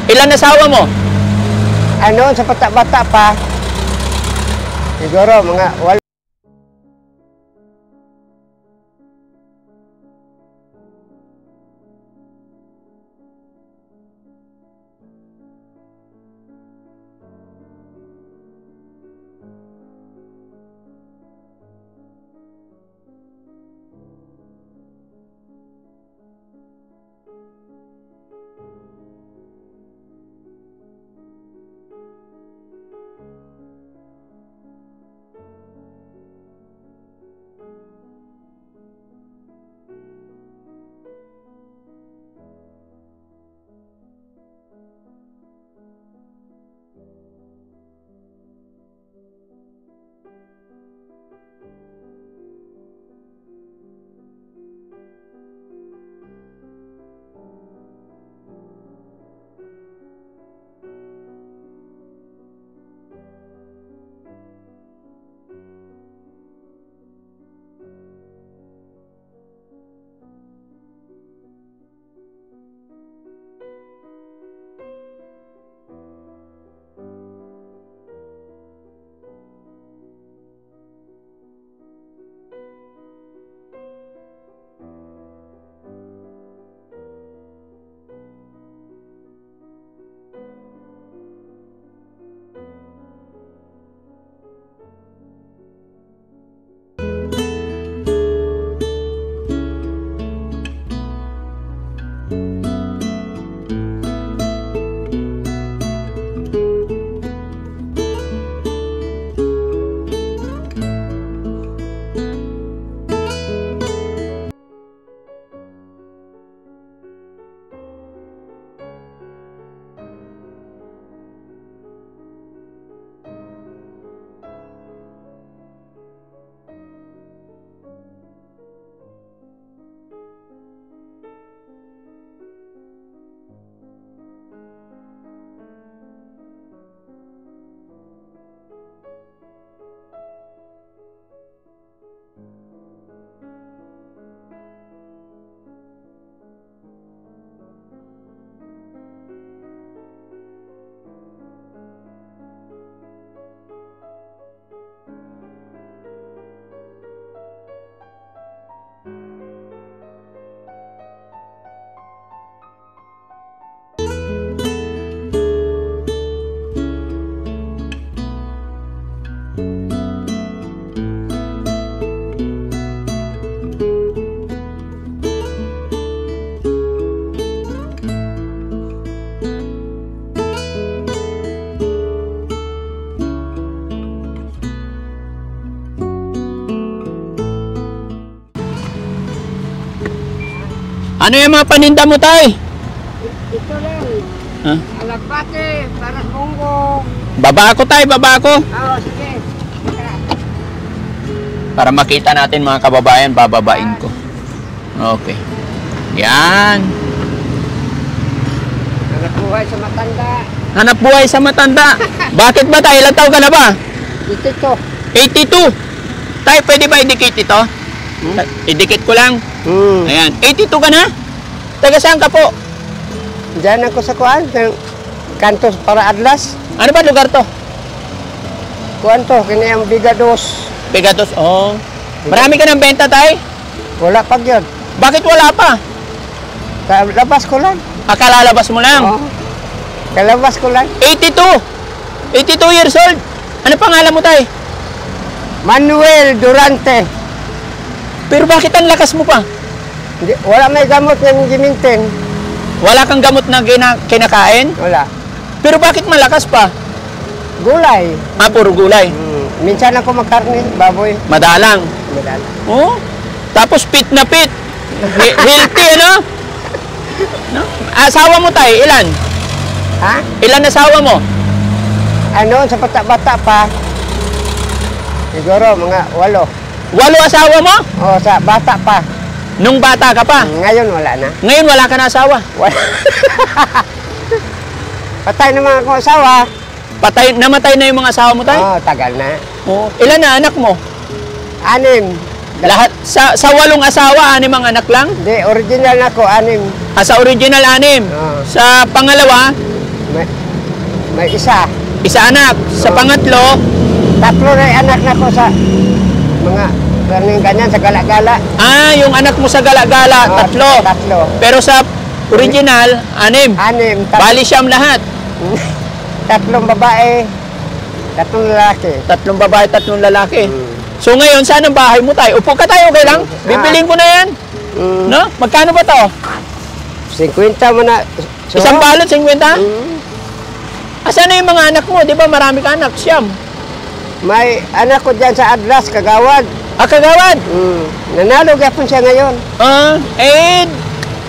Ilan asawa mo? Ano, sa bata-bata pa. Siguro, mga 8. Ano yung mga paninda mo, tay? Ito lang. Ha? Alagbate, para bongo. Baba ako, tay, baba ako. Oo, sige. Para makita natin mga kababayan, bababain ko. Okay. Yan. Hanap buhay sa matanda. Hanap buhay sa matanda. Bakit ba, tay? Ilang taon ka na ba? Ito. 82. Tay, pwede ba idikit ito? Idikit ko lang. Ayan. 82 ka na? Taga saan ka po? Diyan ako sa kuan, kanto para Adlas. Ano ba lugar to? Kuan to, kini ang Bigados. Pegados. Oh. Marami ka ng benta, tay? Wala pa yun. Bakit wala pa? Kalabas ko lang. Akalalabas mo lang. Oo. Kalabas ko lang. 82. 82 years old. Ano pangalan mo, tay? Manuel Durante. Pero bakit ang lakas mo pa? Wala may gamot ng gimintin. Wala kang gamot na kinakain? Wala. Pero bakit malakas pa? Gulay. Ah, puro gulay. Minsan ako magkarne, baboy. Madalang. Madala. Oh? Tapos fit na fit. Healthy, ano? No? Asawa mo, tay, ilan? Ha? Ilan asawa mo? Ano, sa bata-bata pa. Siguro, mga 8. 8 asawa mo? O, sa bata pa. Nung bata ka pa? Ngayon, wala na. Ngayon wala ka na asawa? Wala. Patay na mga akong asawa. Namatay na yung mga asawa mo, tay? Oo, tagal na. Oh. Ilan na anak mo? 6. Lahat sa 8 asawa, 6 ang anak lang? Hindi, original na ako, 6. Sa original 6. Oo. Sa pangalawa, may isa. Isa anak. Sa pangatlo, Tatlo na yung anak na ko sa mga ganyan sa gala-gala. yung anak mo sa gala-gala, tatlo. Tatlo. Pero sa original, 6. 6. Bali siyam lahat. Tatlong babae, tatlong lalaki. 3 babae, 3 lalaki. Mm. So ngayon, saan ang bahay mo tayo? Upo ka tayo, okay lang? Bibiliin ko na yan. No? Magkano ba to? 50 mo na. Isang balot, 50? Mm. Asan na yung mga anak mo? Di ba marami ka anak? Siyam. May anak ko dyan sa Adlas, Kagawad. Kagawad. Nanalo gapon siya ngayon.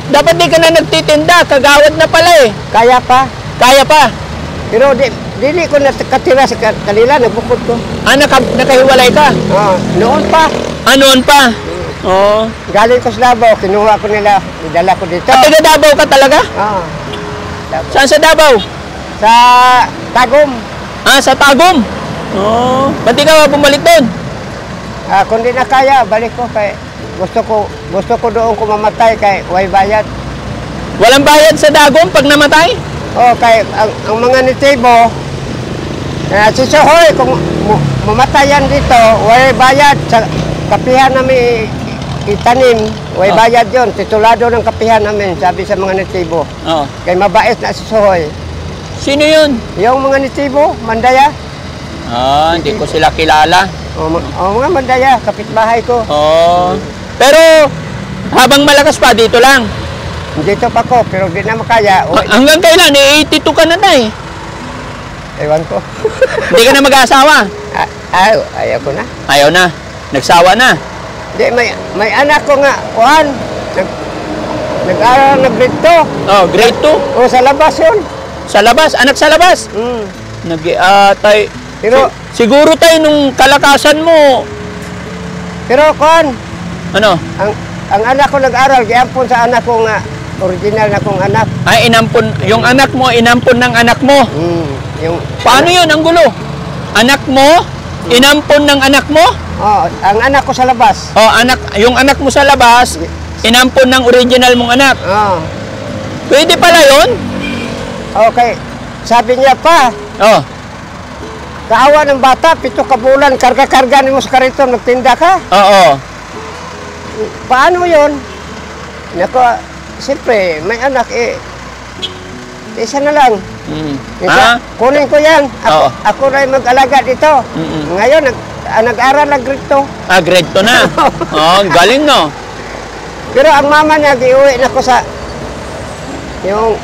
Dapat di ka na nagtitinda. Kagawad na pala eh. Kaya pa. Kaya pa. Pero dili ko nakatira sa kanila, nagbukod ko. Nakahiwalay ka? Noon pa. Noon pa? Oo. Galing ko sa Davao, kinuha ko nila, idala ko dito. At taga Davao ka talaga? Saan sa Davao? Sa Tagum. Sa Tagum? Oo. Ba't di ka bumalik doon? Kung di na kaya, balik ko kay gusto ko doon ko mamatay kay way bayad. Walang bayad sa Tagum pag namatay? Kay ang mga nitibo, si Sohoy, kung mamatayan dito, way bayad sa kapihan namin itanim, way bayad yon, titulado ng kapihan namin, sabi sa mga nitibo. Kay mabait na si Sohoy. Sino yun? Yung mga nitibo, Mandaya. Hindi ko sila kilala. Mga Mandaya, kapitbahay ko. Pero habang malakas pa, dito lang. Dito pa ko, pero di na makaya. Hanggang kailan? 82 ka na na eh. Ewan ko. Hindi ka na mag-aasawa? Ayaw ko na. Ayaw na. Nagsawa na. Di, may anak ko nga, Juan. Nag-aaral na grade 2. Grade 2? Sa labas yun. Sa labas? Anak sa labas? Pero, siguro tayo nung kalakasan mo. Pero, Juan. Ano? Ang anak ko nag-aral, giampon sa anak ko nga, original na kong anak. Inampon, yung anak mo, inampon ng anak mo? Paano yun? Ang gulo. Anak mo, inampon ng anak mo? Ang anak ko sa labas. Yung anak mo sa labas, inampon ng original mong anak. Pwede pala yun? Okay. Sabi niya pa, kaawa ng bata, 7 ka bulan, karga-karga mo sa kariton, nagtinda ka? Paano yun? Nako, siyempre, may anak isa na lang. Kunin ko yan. Ako na yung mag-alaga dito. Ngayon, nag-aral na grade 2. Grade 2 na? Galing no? Pero ang mama niya, giuwi na ko sa yung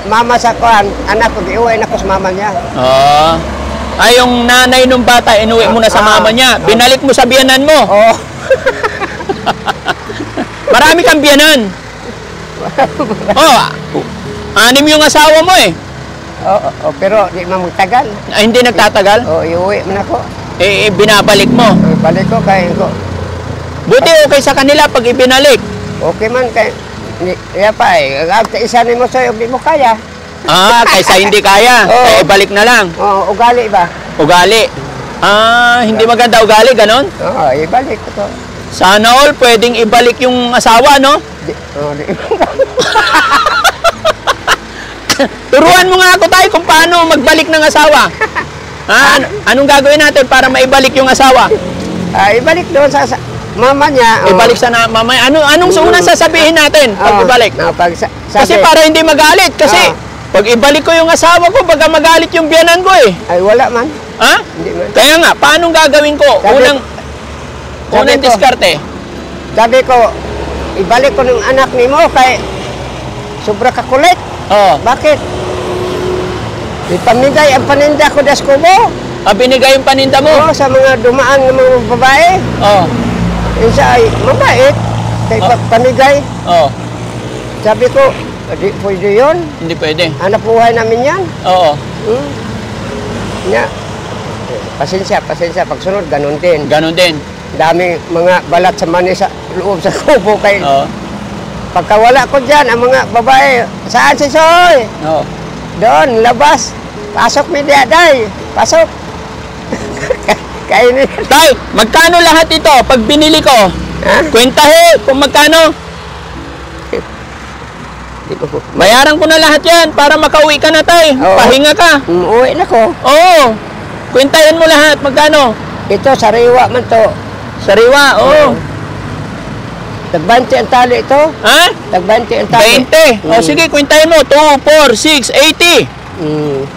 mama sa kuhan, anak ko, giuwi na ko sa mama niya. Yung nanay nung bata, inuwi mo na sa mama niya. Binalik mo sa biyanan mo. Marami kang biyanan. 6 yung asawa mo eh. Pero di magtagal. Hindi nagtatagal? Iuwi mo na ko. Binabalik mo. Balik ko kay ko. Buti okay sa kanila pag ibinalik. Okay man kay pa isa ni mo sa di mo kaya. Kaysa hindi kaya. Balik na lang. Ugali ba? Ugali. Hindi maganda ugali, ganon? Ibalik ko. Sana all pwedeng ibalik yung asawa, no? Turuan mo nga ako tayo kung paano magbalik ng asawa. Anong gagawin natin para maibalik yung asawa? Ibalik doon sa mama niya. Ibalik sa mama. Anong unang sasabihin natin pag ibalik? Kasi para hindi magalit. Kasi pag ibalik ko yung asawa ko, baka magalit yung biyanan ko eh. Ay, wala man. Hindi man. Kaya nga, paano gagawin ko? Unang diskarte. Sabi ko, ibalik ko ng anak ni mo kay sobra ka kulit. Bakit? Ipamigay ang paninda ko das ko mo. Binigay yung paninda mo? Sa mga dumaan ng mga babae. Isa ay mabait. Kay pamigay. Sabi ko, di pwede yun. Hindi pwede. Hanap buhay namin yan. Pasensya. Pagsunod, ganun din. Ganon din. Daming mga balat sa mani sa loob sa kubo kay pagkawala ko dyan, ang mga babae, saan si Soy? Doon, labas. Pasok mi diya, day. Pasok. Kainin. Tay, magkano lahat ito pag binili ko? Kwentahe kung magkano? Bayaran ko na lahat yan para makauwi ka na, tay. Oo. Pahinga ka. Uwi na ko. Oo. Kwentahin mo lahat. Magkano? Ito, sariwa man to. Sariwa, oo. Tag-20 ang tali ito. Ha? Tag-20 ang tali. 20. O sige, kwentahin mo. 2, 4, 6, 80.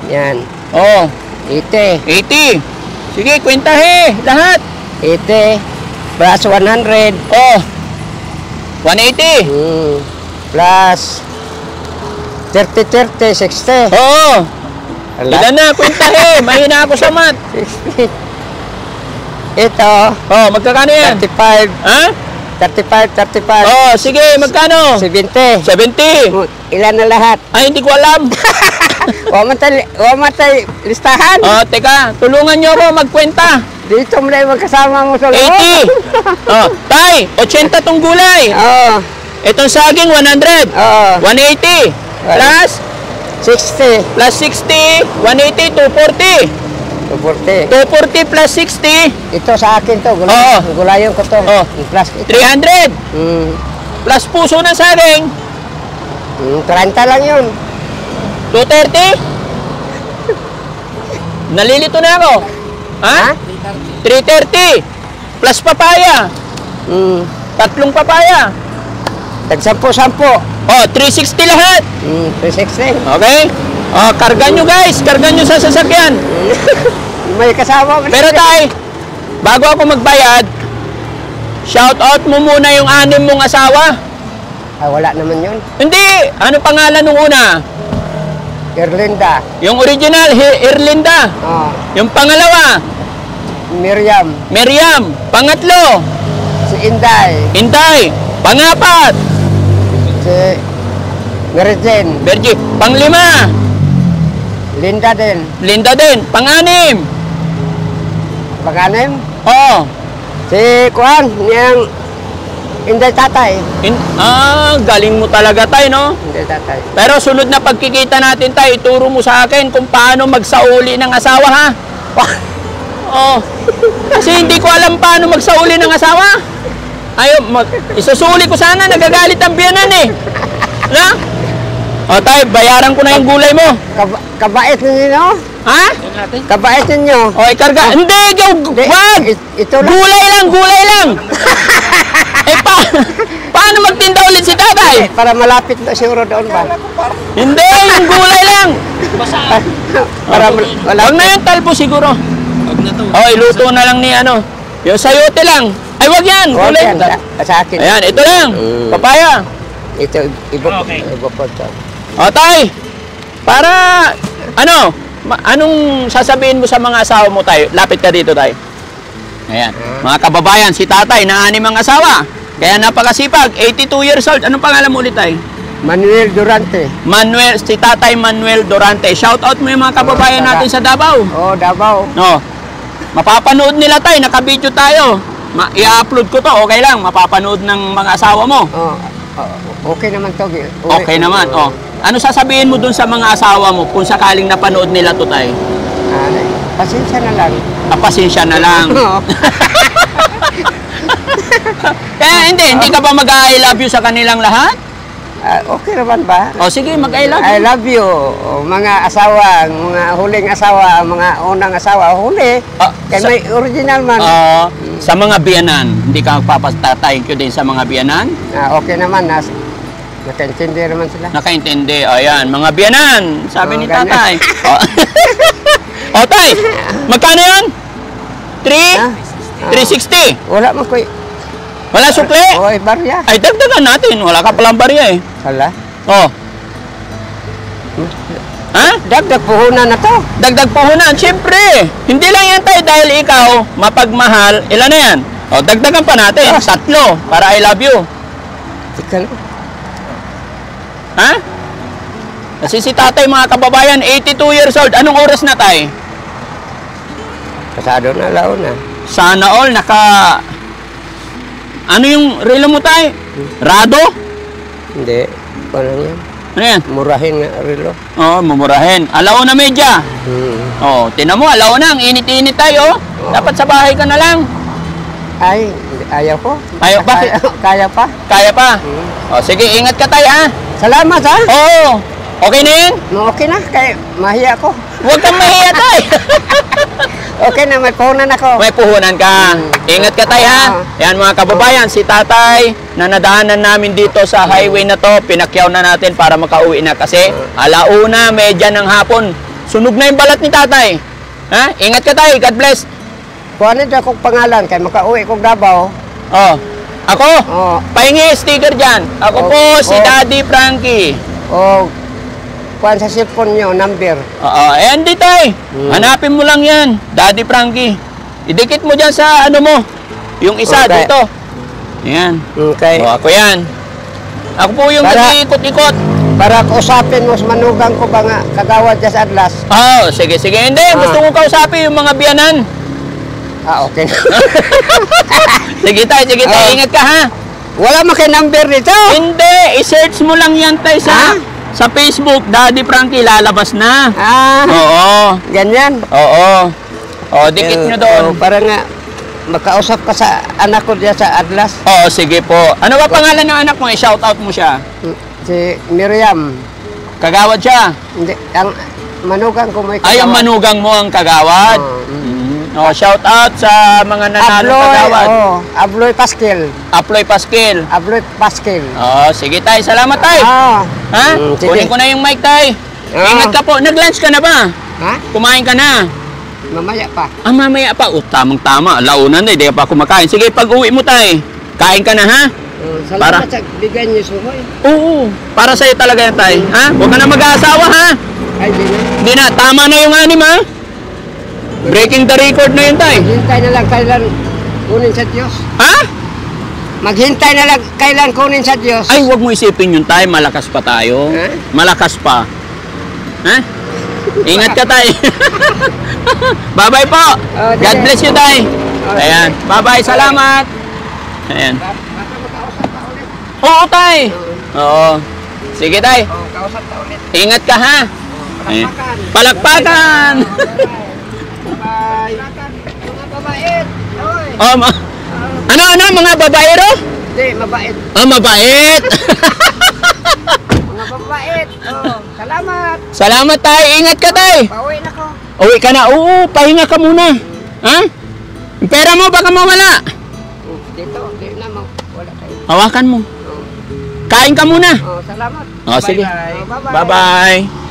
Yan. Oo. 80. 80. Sige, kwentahe. Lahat. 80. Plus 100. Oh. 180. Plus 30, 30, 60. Oo. Ala. Ilan na, kwentahe. Mahina ako sa mat. 60. Ito, Oh, magkakano yan? 35. Ha? 35, 35. Oh, sige, magkano? 70. 70. Ilan na lahat? Ay, hindi ko alam. Wamatay listahan. Oh, teka, tulungan nyo ako magkwenta. Dito mo na yung magkasama mo sa loob. 80. Oh, tay, 80 tong gulay. Oo. Itong saging, 100. Oo. 180. Plus 60. plus 60, 180, 240. 240. 240 plus 60, Ito sa akin to. Oo. Gulayon ko to. Oo. Plus ito. 300. Mm. Plus puso ng saging, 30 lang yun. 230. Nalilito na ako. Ha? 330. Plus papaya. Mm. 3 papaya. Tag-10. Oh, 360 lahat. 360. Okay? Oh, kargan nyo guys. Kargan nyo sa sasakyan. May kasama mo. Pero tay, bago ako magbayad, shout out mo muna yung 6 mong asawa. Ah, wala naman yun. Hindi. Ano pangalan nung una? Erlinda. Yung original, Irlinda. Oh. Yung pangalawa, Miriam. Miriam. Pangatlo, Si Inday. Inday. Pangapat, Si Merijen. Bergie. Panglima, Linda din. Linda din. Panganim, Pag-anim. oh, Si Kuan. Niyang Inday tatay. galing mo talaga tay, no? Inday tatay. Pero sunod na pagkikita natin tay, ituro mo sa akin kung paano magsauli ng asawa, ha? Oh. Kasi hindi ko alam paano magsauli ng asawa. Isusuli ko sana, nagagalit ang biyanan eh. Na? O tay, bayaran ko na yung gulay mo. Kabait ninyo, no? Ha? Kabait ninyo. O, ikarga. Hindi, wag! Ito lang. Gulay lang. Paano magtinda ulit si tatay? Para malapit na siguro doon ba? Hindi, yung gulay lang. Para Wag na yung talpo siguro. O, iluto na lang ni ano. Yung sayote lang. Ay, wag yan. Gulay. Sa akin. Ayan, ito lang. Papaya. Ito, iba po ito. O, tay. Para, anong sasabihin mo sa mga asawa mo, tay? Lapit ka dito, tay. Ayan. Mga kababayan, si tatay na 6 ang asawa. Kaya napakasipag. 82 years old. Anong pangalan mo ulit, tay? Manuel Durante. Si tatay Manuel Durante. Shout out mo yung mga kababayan natin sa Davao. Oh, Davao. No. Mapapanood nila, tay. Naka-video tayo. I-upload ko to. Okay lang. Mapapanood ng mga asawa mo. Oh, okay naman to. Okay naman. Oh. Ano sasabihin mo dun sa mga asawa mo kung sakaling napanood nila to, tay? Pasensya na lang. Pasensya na lang. Kaya hindi ka ba mag-I love you sa kanilang lahat? Okay naman ba? O sige, mag-I love you. I love you. Mga asawa, mga huling asawa, mga unang asawa, huli. Kaya may original man. Sa mga biyanan, hindi ka magpapathank you din sa mga biyanan? Okay naman. Nakaintindi naman sila. Nakaintindi. Ayan, mga biyanan, sabi ni tatay. O, tay, magkano yan? 360? Wala mo ko. Wala sukle? Oy, barya. Ay, dagdagan natin. Wala ka palang barya eh. Hala. Oh. Ha? Dagdag puhunan na to. Dagdag puhunan, siyempre. Hindi lang yan tayo dahil ikaw, mapagmahal. Ilan na yan? O, dagdagan pa natin. 3 para I love you. Tika lang. Ha? Kasi si tatay, mga kababayan, 82 years old. Anong oras na tay? Pasado na laon na. Sana all, Ano yung relo mo tay? Rado? Hindi. Ano yan? Ano yan? Murahin nga relo. Oo, mumurahin. Alaw na medya. Oo, tinan mo, alaw na. Ang init-init tayo. Dapat sa bahay ka na lang. Ay, ayaw ko. Ayaw, bakit? Kaya pa. Kaya pa? O, sige, ingat ka tayo, ha? Salamat ha. Oo. Okay na yan? No, okay na, kay mahiya ko. Huwag kang mahiya, tay. Okay na, may puhunan ako. May puhunan ka. Ingat ka, tay, ha? Yan, mga kababayan, si tatay na nadaanan namin dito sa highway na to, pinakyaw na natin para makauwi na kasi alauna, medya ng hapon. Sunog na yung balat ni tatay. Ha? Ingat ka, tay. God bless. Kuhanin na akong pangalan, kay makauwi kong Davao. Oh. Ako? Oh. Pahingi sticker dyan. Ako po, si Daddy Frankie. O, kuhan sa cellphone nyo, number. Oo, ayan di tay. Hanapin mo lang yan, Daddy Frankie. Idikit mo dyan sa ano mo. Yung isa Okay. dito. Ayan. Okay. O, ako yan. Ako po yung Para- nag-iikot-ikot. Para kausapin mo sa manugang ko ba nga kagawad dyan sa Adlas. Oo, sige, sige. Hindi, gusto ko kausapin yung mga biyanan. Okay na. Sige tay, ingat ka ha. Wala mo kay number dito. Hindi, i-search mo lang yan tay Ha? sa Facebook, Daddy Frankie, lalabas na. Oo, Ganyan. oo. O, dikit nyo doon. Para nga makausap ka sa anak ko dyan sa Adlas. Oo, sige po. Ano ba pangalan ng anak mo? I-shoutout mo siya. Si Miriam. Kagawad siya. Hindi, ang manugang ko may Ay, ang manugang mo ang kagawad. Oh, shout out sa mga nanalo kagawad. Abloy Pasquil. Aploy Pasquil. Abloy Pasquil. Oh, sige tay. Salamat tay. Ha? Sige. Kunin ko na yung mic tay. Ingat ka po. Nag-lunch ka na ba? Ha? Kumain ka na? Mamaya pa. Ah, mamaya pa. Oh, tamang-tama. Launa na. Hindi pa kumakain. Sige, pag uwi mo tay. Kain ka na ha? Salamat sa bigyan niyo sumoy. Oo. Para sa'yo talaga yan tay. Ha? Huwag ka na mag-aasawa ha? Ay, di na. Hindi na. Tama na yung anim ha? Breaking the record na yun tay. Maghintay na lang kailan kunin sa Diyos. Ha? Maghintay na lang kailan kunin sa Diyos. Ay, huwag mo isipin yun tay. Malakas pa tayo. Ha? Malakas pa. Ha? Ingat ka tay. Bye-bye po. God bless you tay. Ayan. Bye-bye. Salamat. Ayan. Oo tay. Oo. Sige tay. Kausap ta ulit. Ingat ka ha. Ayan. Palakpakan. Bye. Mga babait. Oy. Oh, ano mga babaero? Hindi, mabait. Oh, mabait. Mga babait. Salamat. Salamat tay. Ingat ka tay. Pauwi na ko. Uwi ka na. Oo, pahinga ka muna. Ha? Yung pera mo baka mawala. Dito, di na wala tayo. Hawakan mo. Kain ka muna. Salamat. Oh, sige. Bye-bye. Bye-bye.